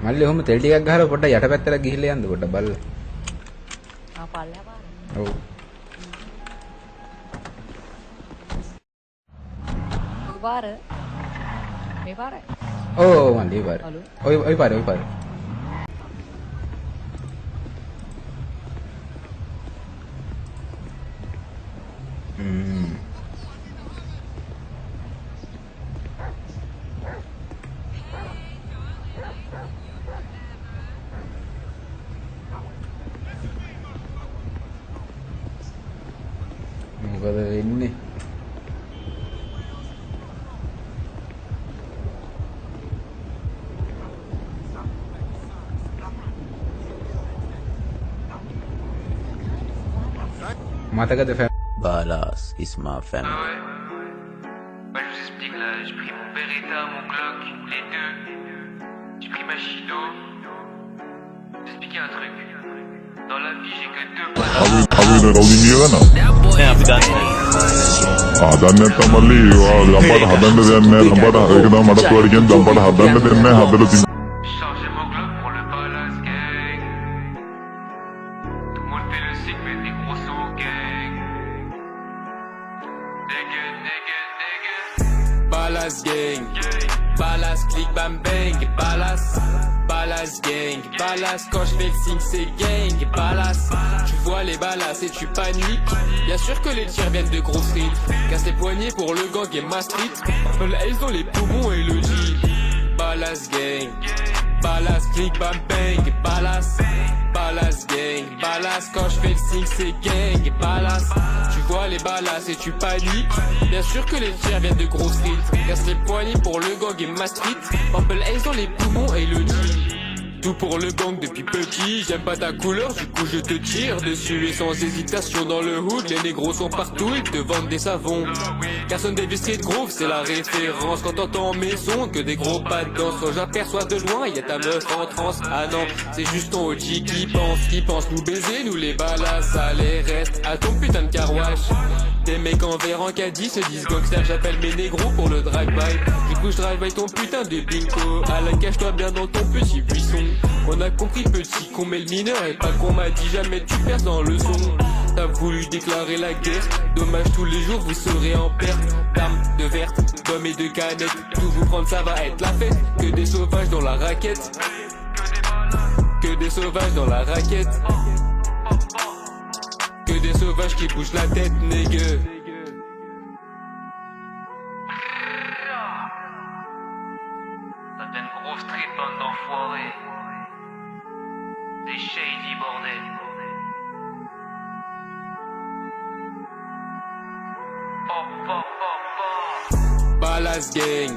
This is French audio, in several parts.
මල්ලි ඔහොම තෙල් ටිකක් ගහලා පොඩ්ඩක් යටපැත්තට ගිහිල්ලා යන්න පොඩ්ඩක් බලලා. පල්ලෙහා පාර. ඔව්. පාර. මේ පාරයි. ඔව් මල්ලි පාර. ඔය පාර. මොකද වෙන්නේ? මතකද Balas is my family. Ah ouais. Bah, je vous explique là, j'ai pris mon Beretta, mon Glock, les deux. J'ai pris ma Shido. Je vais expliquer un truc. Dans la vie, j'ai que deux points. Abi රවුලිංගිය ගන්න. අපි දන්නේ. හදන්න නැත්නම් මල්ලි ලම්බාට හදන්න දෙන්නේ නැහැ. ලම්බාට ඒක තමයි මට කොහොමද කියන්නේ ලම්බාට හදන්න දෙන්නේ නැහැ. හදලා තියෙන J'ai chargé mon Glock pour le Balas gang. Tout le monde fait le sick, mais des gros sont gang. Nigga. Balas gang, Balas click bam bang, Balas gang, Balas quand je fais le signe c'est gang, Balas. Tu vois les balas et tu paniques. Bien sûr que les tirs viennent de gros street. Casse les poignets pour le gang et ma street. Elles ont les poumons et le G. Balas gang, Balas click bam bang, Balas gang, Balas quand je fais le signe c'est gang, Balas. Tu vois les balas et tu paniques. Bien sûr que les tirs viennent de gros street. Casse les poignets pour le gang et ma street. Elles ont les poumons et le G. Tout pour le gang depuis petit, j'aime pas ta couleur, du coup je te tire dessus et sans hésitation dans le hood, les négros sont partout, ils te vendent des savons. Carson Davis Street Groove, c'est la référence quand t'entends mes sons, que des gros pas de danse, quand j'aperçois de loin, y'a ta meuf en transe. Ah non, c'est juste ton OG qui pense nous baiser, nous les balas, ça les reste à ton putain de carouage. Des mecs en verre en caddie se disent gangster, j'appelle mes négros pour le drive-by. Du coup je drive-by ton putain de bingo, à la cache-toi bien dans ton petit buisson. On a compris petit qu'on met le mineur et pas qu'on m'a dit jamais tu perds dans le son. T'as voulu déclarer la guerre, dommage tous les jours vous serez en perte. D'armes, de vertes, d'hommes et de canettes, tout vous prendre ça va être la fête. Que des sauvages dans la raquette, que des sauvages dans la raquette, que des sauvages qui bougent la tête, nègre. Ça fait une grosse street bande d'enfoirés. Des shady bordel. Balas gang,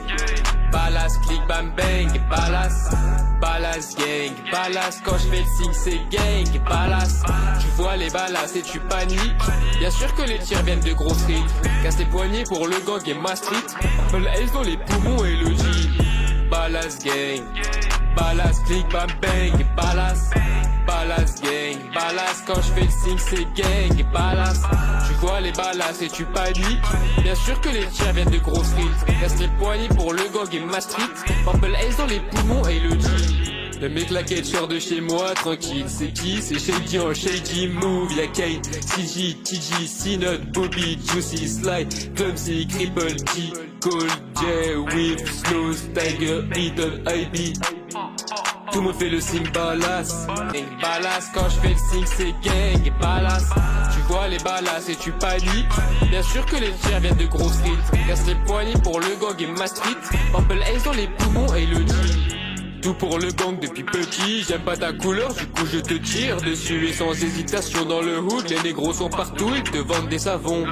Balas click bam bang, Balas gang, Balas quand je fais le signe c'est gang, Balas. Tu vois les balas et tu paniques. Bien sûr que les tirs viennent de gros street. Casse les poignets pour le gang et ma street. Elles ont les poumons et le G. Balas gang, Balas click bam bang, Balas gang, Balas quand je fais le signe c'est gang, Balas. Tu vois les balas et tu paniques. Bien sûr que les tirs viennent de gros street. Casse les poignets pour le gang et ma street. Elles ont les poumons et le G. Le mec la catcher de chez moi, tranquille, c'est qui? C'est Shady en Shady Move, y'a Kate, CG, TG, C-Note, Bobby, Juicy, Sly, Clumsy, Cripple, G, Cold, J, Whip, Slow, Tiger, Eaton, IB. Tout le monde fait le signe Balas, Balas quand je fais le signe c'est gang, Balas. Tu vois les balas et tu paniques. Bien sûr que les tirs viennent de gros street. Casse les poignets pour le gang et ma street. Elles ont les poumons et le G. Tout pour le gang depuis petit, j'aime pas ta couleur, du coup je te tire dessus et sans hésitation dans le hood, les négros sont partout, ils te vendent des savons.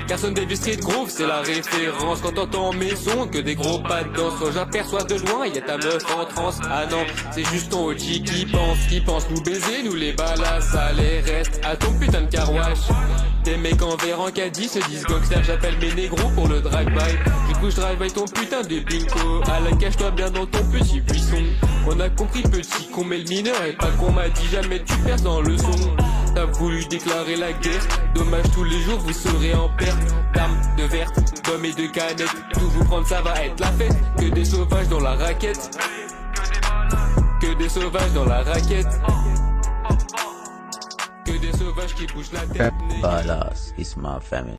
Carson Davis Street Groove, c'est la référence quand t'entends mes sons, que des gros pas de danse, quand j'aperçois de loin, y'a ta meuf en transe. Ah non, c'est juste ton OG qui pense nous baiser, nous les balas, ça les reste à ton putain de carouage. Des mecs en verre en caddie se disent gangster, j'appelle mes négros pour le drive-by. Du coup je drive-by ton putain de bingo, à la cache-toi bien dans ton petit buisson. On a compris petit qu'on met le mineur et pas qu'on m'a dit jamais tu perds dans le son. T'as voulu déclarer la guerre. Dommage, tous les jours vous serez en perte. Dame de verte, d'hommes et de canettes. Tout vous prendre, ça va être la fête. Que des sauvages dans la raquette. Que des sauvages dans la raquette. Que des sauvages qui bougent la tête. Ballas is my family.